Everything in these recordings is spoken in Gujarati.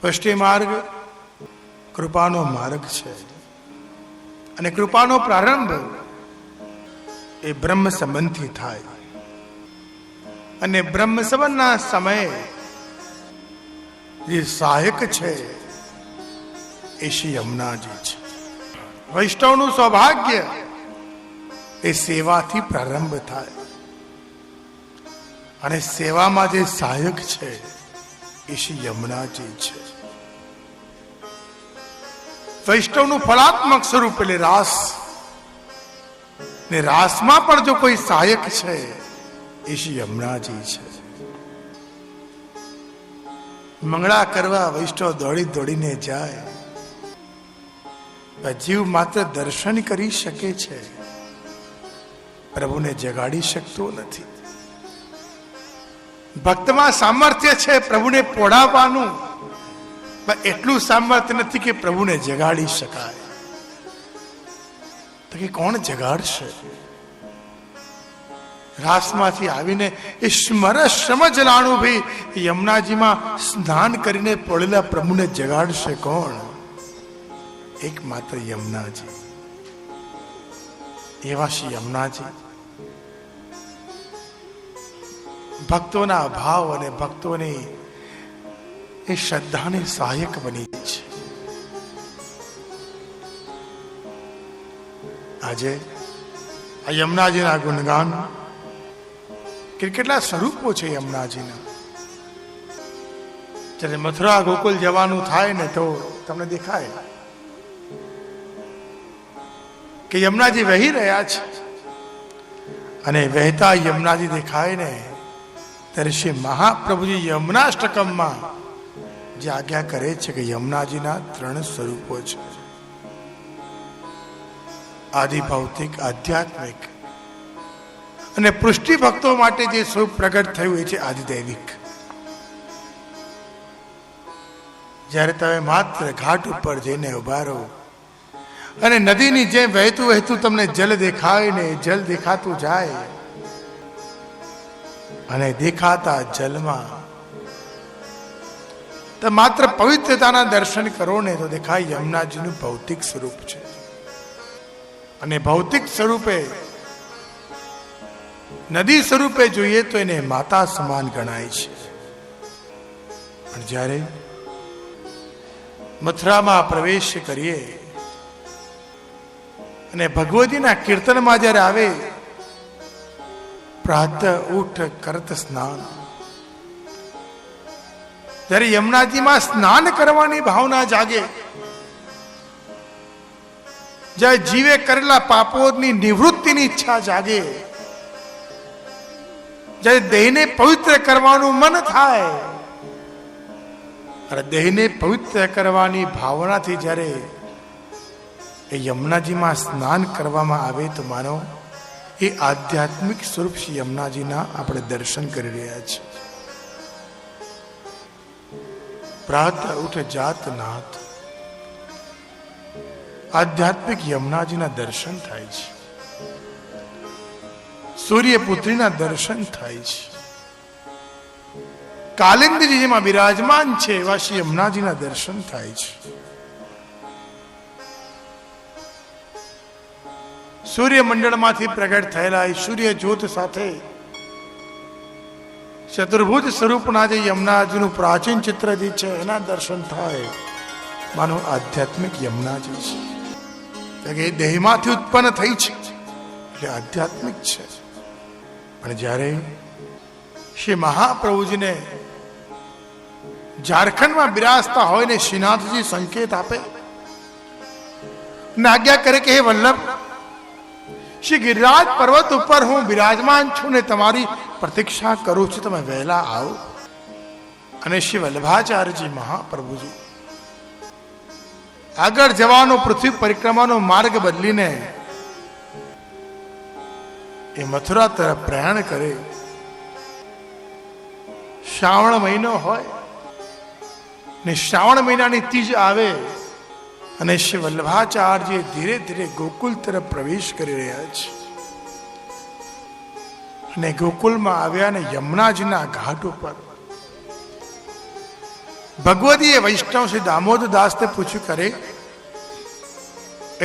પુષ્ટિ માર્ગ કૃપાનો માર્ગ છે અને કૃપાનો પ્રારંભ એ બ્રહ્મ સંબંધથી થાય અને બ્રહ્મ સંબંધના સમયે જે સહાયક છે એ શ્રી યમુનાજી છે. વૈષ્ણવનું સૌભાગ્ય એ સેવાથી પ્રારંભ થાય અને સેવામાં જે સહાયક છે એ શ્રી યમુનાજી છે. વૈષ્ણવનું ફલાત્મક સ્વરૂપ એટલે રાસ ને રાસમાં પણ જો કોઈ સહાયક છે એ શ્રી યમુનાજી છે. મંગળા કરવા વૈષ્ણવ દોડી દોડીને જાય, જીવ માત્ર દર્શન કરી શકે છે, પ્રભુને જગાડી શકતો નથી. ભક્તમાં સામર્થ્ય છે પ્રભુને પોઢાવવાનું, એટલું સામર્થ્ય નથી કે પ્રભુને જગાડી શકાય. તો કે કોણ જગાડશે? રાસમાંથી આવીને એ સમજલાણું ભાઈ યમુનાજીમાં સ્નાન કરીને પડેલા પ્રભુને જગાડશે કોણ? એકમાત્ર યમુનાજી. એવા શ્રી યમુનાજી ભક્તોના ભાવ અને ભક્તોની એ શ્રદ્ધાને સહાયક બની છે. આજે આ યમુનાજીના ગુણગાન, કેટલા સ્વરૂપો છે યમુનાજીના. જ્યારે મથુરા ગોકુલ જવાનું થાય ને તો તમને દેખાય કે યમુનાજી વહી રહ્યા છે અને વહેતા યમુનાજી દેખાય ને ત્યારે શ્રી મહાપ્રભુજી યમુનાષ્ટકમમાં જે આજ્ઞા કરે છે કે યમુનાજીના 3 સ્વરૂપો છે: આદિ ભૌતિક, આધ્યાત્મિક અને પૃષ્ટિ ભક્તો માટે જે સ્વરૂપ પ્રગટ થયું એ છે આદિદૈવિક. જ્યારે તમે માત્ર ઘાટ ઉપર જઈને ઉભા રહો અને નદીની જેમ વહેતું વહેતું તમને જલ દેખાય ને જલ દેખાતું જાય અને દેખાતા જલમાં તો માત્ર પવિત્રતાના દર્શન કરો ને તો દેખાય યમુનાજીનું ભૌતિક સ્વરૂપ છે. અને ભૌતિક સ્વરૂપે નદી સ્વરૂપે જોઈએ તો એને માતા સમાન ગણાય છે. અને જ્યારે મથુરામાં પ્રવેશ કરીએ અને ભગવતીના કીર્તનમાં જ્યારે આવે, પ્રાતઃ ઉઠ કરત સ્નાન, જ્યારે યમુનાજીમાં સ્નાન કરવાની ભાવના જાગે, જ્યારે જીવે કરેલા પાપોની નિવૃત્તિની ઈચ્છા જાગે, જ્યારે દેહને પવિત્ર કરવાનું મન થાય અને દેહને પવિત્ર કરવાની ભાવનાથી જ્યારે એ યમુનાજીમાં સ્નાન કરવામાં આવે તો માનો એ આધ્યાત્મિક સ્વરૂપ શ્રી યમુનાજીના આપણે દર્શન કરી રહ્યા છીએ. પ્રાતઃ ઉઠ જાત નાથ, આધ્યાત્મિક યમુનાજીના દર્શન થાય છે. સૂર્યપુત્રીના દર્શન થાય છે. કાલિંદજી જેમાં બિરાજમાન છે એવા શ્રી યમુનાજીના દર્શન થાય છે. સૂર્યમંડળમાંથી પ્રગટ થયેલા સૂર્ય જ્યોત સાથે ચતુર્ભુજ સ્વરૂપના જે યમુનાજીનું પ્રાચીન ચિત્ર જે છે એના દર્શન થાય. માનો આધ્યાત્મિક યમુનાજી છે કે એ દેહમાંથી ઉત્પન્ન થઈ છે એટલે આધ્યાત્મિક છે. પણ જ્યારે શ્રી મહાપ્રભુજીને ઝારખંડમાં બિરાજતા હોય ને શ્રીનાથજી સંકેત આપે ને આજ્ઞા કરે કે હે વલ્લભ, શ્રી ગિરિરાજ પર્વત ઉપર હું બિરાજમાન છું ને તમારી પ્રતીક્ષા કરું છું, તમે વહેલા આવો. અને શ્રી વલ્લભાચાર્યજી મહાપ્રભુજી આગળ જવાનો પૃથ્વી પરિક્રમાનો માર્ગ બદલીને એ મથુરા તરફ પ્રયાણ કરે. શ્રાવણ મહિનો હોય ને શ્રાવણ મહિનાની તીજ આવે અને શ્રી વલ્લભાચાર્ય ધીરે ધીરે ગોકુલ તરફ પ્રવેશ કરી રહ્યા છે. અને ગોકુલમાં આવ્યા ને યમુનાજીના ઘાટ ઉપર ભગવતીએ વૈષ્ણવ શ્રી દામોદર દાસને પૂછ્યું, કરે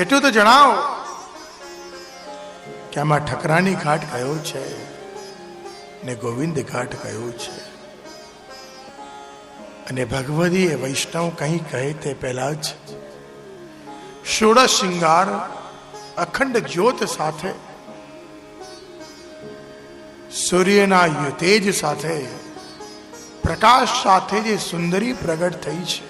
એટલું તો જણાવો કે આમાં ઠકરાણી ઘાટ કયો છે ને ગોવિંદ ઘાટ કયો છે? અને ભગવતીએ વૈષ્ણવ કંઈ કહે તે પહેલા જ ષોડશ શૃંગાર અખંડ જ્યોત સાથે, સૂર્યના તેજ સાથે, પ્રકાશ સાથે જે સુંદરી પ્રગટ થઈ છે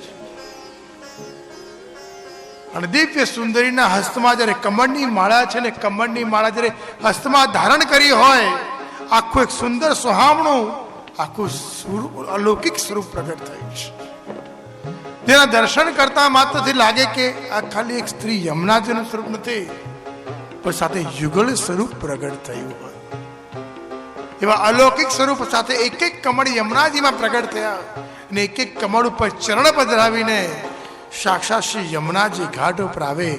અને દિવ્ય સુંદરીના હસ્તમાં જ્યારે કમળની માળા છે ને કમળની માળા જ્યારે હસ્તમાં ધારણ કરી હોય, આખું એક સુંદર સુહામણું આખું અલૌકિક સ્વરૂપ પ્રગટ થયું છે. તેના દર્શન કરતા માત્રથી લાગે કે આ ખાલી એક સ્ત્રી યમુનાજીનું સ્વરૂપ નથી, પણ સાથે યુગલ સ્વરૂપ પ્રગટ થયું હોય. એવા અલૌકિક સ્વરૂપ સાથે એક એક કમળ યમુનાજીમાં પ્રગટ થયા અને એક એક કમળ ઉપર ચરણ પધરાવીને સાક્ષાત શ્રી યમુનાજી ઘાટ ઉપર આવે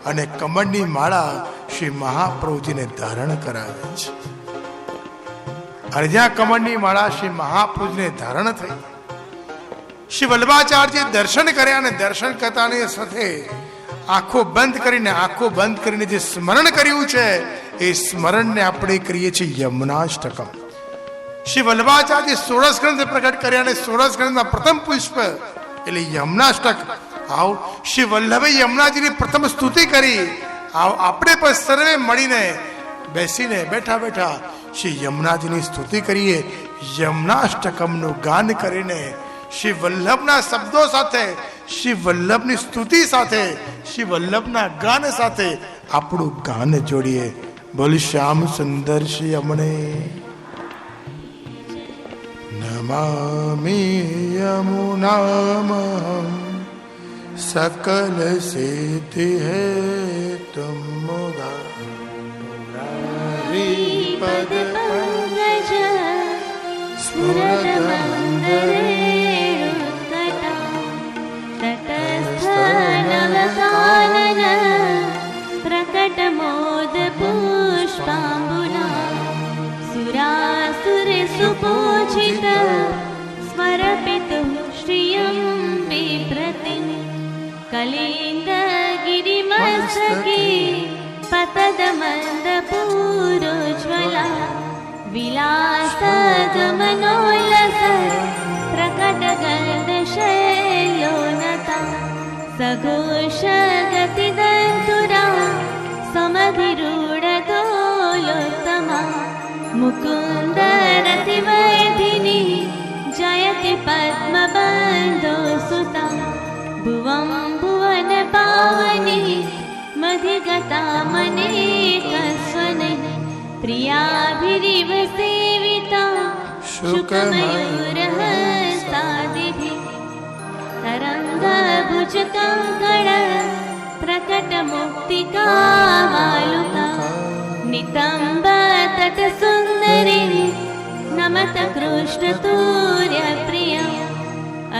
અને કમળની માળા શ્રી મહાપ્રભુજીને ધારણ કરાવે છે. અને જ્યાં કમળની માળા શ્રી મહાપ્રભુજીને ધારણ થઈ, શ્રી વલ્લભાચાર્યજી દર્શન કર્યા અને દર્શન કરતાની સાથે આંખો બંધ કરીને જે સ્મરણ કર્યું છે એ સ્મરણને આપણે કરીએ છીએ યમુનાષ્ટકમ. શ્રી વલ્લભાચાર્યજી 16 ગ્રંથ પ્રગટ કર્યા અને 16 ગ્રંથના પ્રથમ પુષ્પ એટલે યમુનાષ્ટક. આવ શ્રી વલ્લભે યમુનાજીની પ્રથમ સ્તુતિ કરી. આવ આપણે પણ સર્વે મળીને બેસીને બેઠા શ્રી યમુનાજીની સ્તુતિ કરીએ. યમુનાષ્ટકમનું ગાન કરીને શ્રી વલ્લભના શબ્દો સાથે, શ્રી વલ્લભની સ્તુતિ સાથે, શ્રી વલ્લભના ગાન સાથે આપણું ગાન જોડીએ. બોલ શ્યામ સુંદર શ્રી યમુને નમામિ યમુનામહં सकल सिद्धि है तुम मुरारी पद पंकज स्फुरत प्रकट मोद पुष्पाम्बुना सुरासुर सुपूजित स्मरपितु श्रियं विप्रतिम् कलिंद गिरिमस्तके पतद मंद पूरोज्वला विलास गमनोल्लस प्रकट गंध शैलोनता सघोष गति दंतुरा समधिरूढ़ दोलोत्तमा मुकुंद रतिवर्धिनी जयति पद्म बंधो सुता भुवं भुवन पावनी मधिगता मनेकस्वने प्रियाभिरिव सेविता शुकमयूरहस्तादिभिः तरङ्गभुज कंकण प्रकट मुक्तिकामालुका नितम्ब तट सुन्दरी नमत कृष्ण तूर्य प्रिया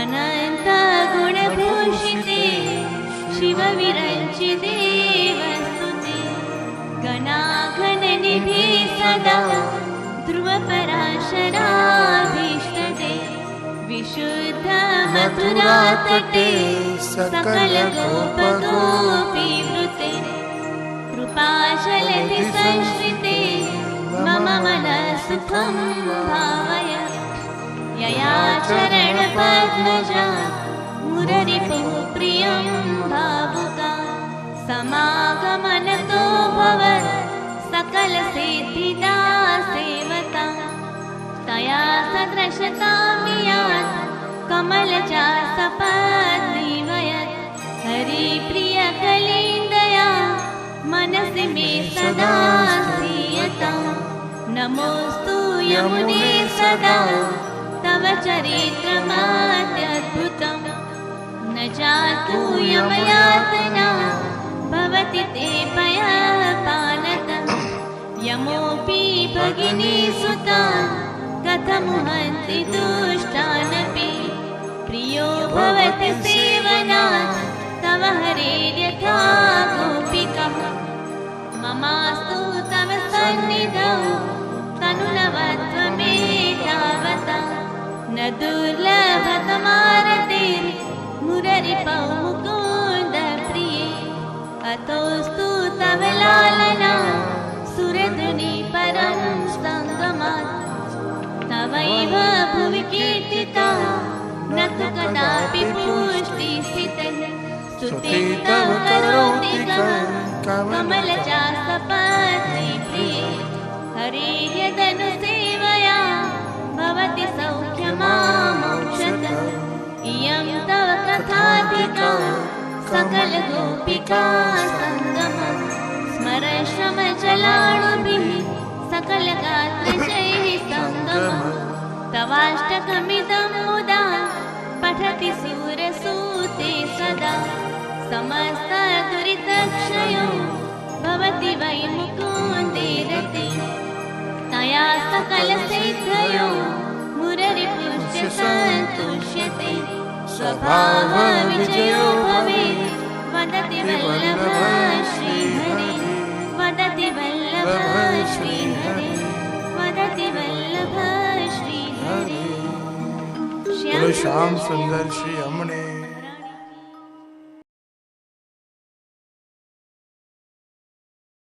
अनंत गुणभूषिते शिव विरंचिते वस्तुते गणाघन निधि सदा ध्रुव पराशराभीष्टते विशुद्ध मथुरा तटे सकल गोप गोपी वृते कृपाशलधि संश्रिते मम मन सुखं भावय यया चरण पद्मजा मुररिपुः प्रियं भावुका समागमन तो भव सकल सिद्धिदा सेवता तया सदृशता मियात् कमल सपत्नी वयत् हरि प्रिय कलिन्दया मनसि मे सदा स्थियता नमोस्तु यमुने सदा तव चरित्रमात्यद्भुतम् न जातु यमयातना भवति ते पयपानतः यमोऽपि भगिनी सुता कथमुहन्ति दुष्टानपि प्रियो भवति सेवनात् तव हरेर्यथा गोपिकः ममास्तु तव सन्निधौ तनुलव अदुर्लभ तुम्हार तेरे मुररि पौ मुकुंद प्रिय अतोस्तु तव लालना सुरधुनि परम संगमा तवैव भुवि कीर्तिता न तु कदापि पुष्टि स्थितः स्तुतिं तव करोति कमलचासपत्रि प्रिये हरे यदनुसेवया भवति सौख्यमामोक्षतः इयं तव कथाधिका सकलगोपिका सङ्गमः स्मरश्रमजलाणुभिः सकलगात्रजैः सङ्गमः तवाष्टकमिदं मुदा पठति सूरसूते सदा समस्तदुरितक्षयो भवति वै मुकुन्दे रते तया सकलसिद्धयो मुररिपुष्य सन्तुष्यते स्वभावविजयो भवेत् वदति वल्लभ श्रीहरे वदति वल्लभ श्रीहरे वदति वल्लभ श्रीहरे बोलो श्याम सुंदर श्री अमने।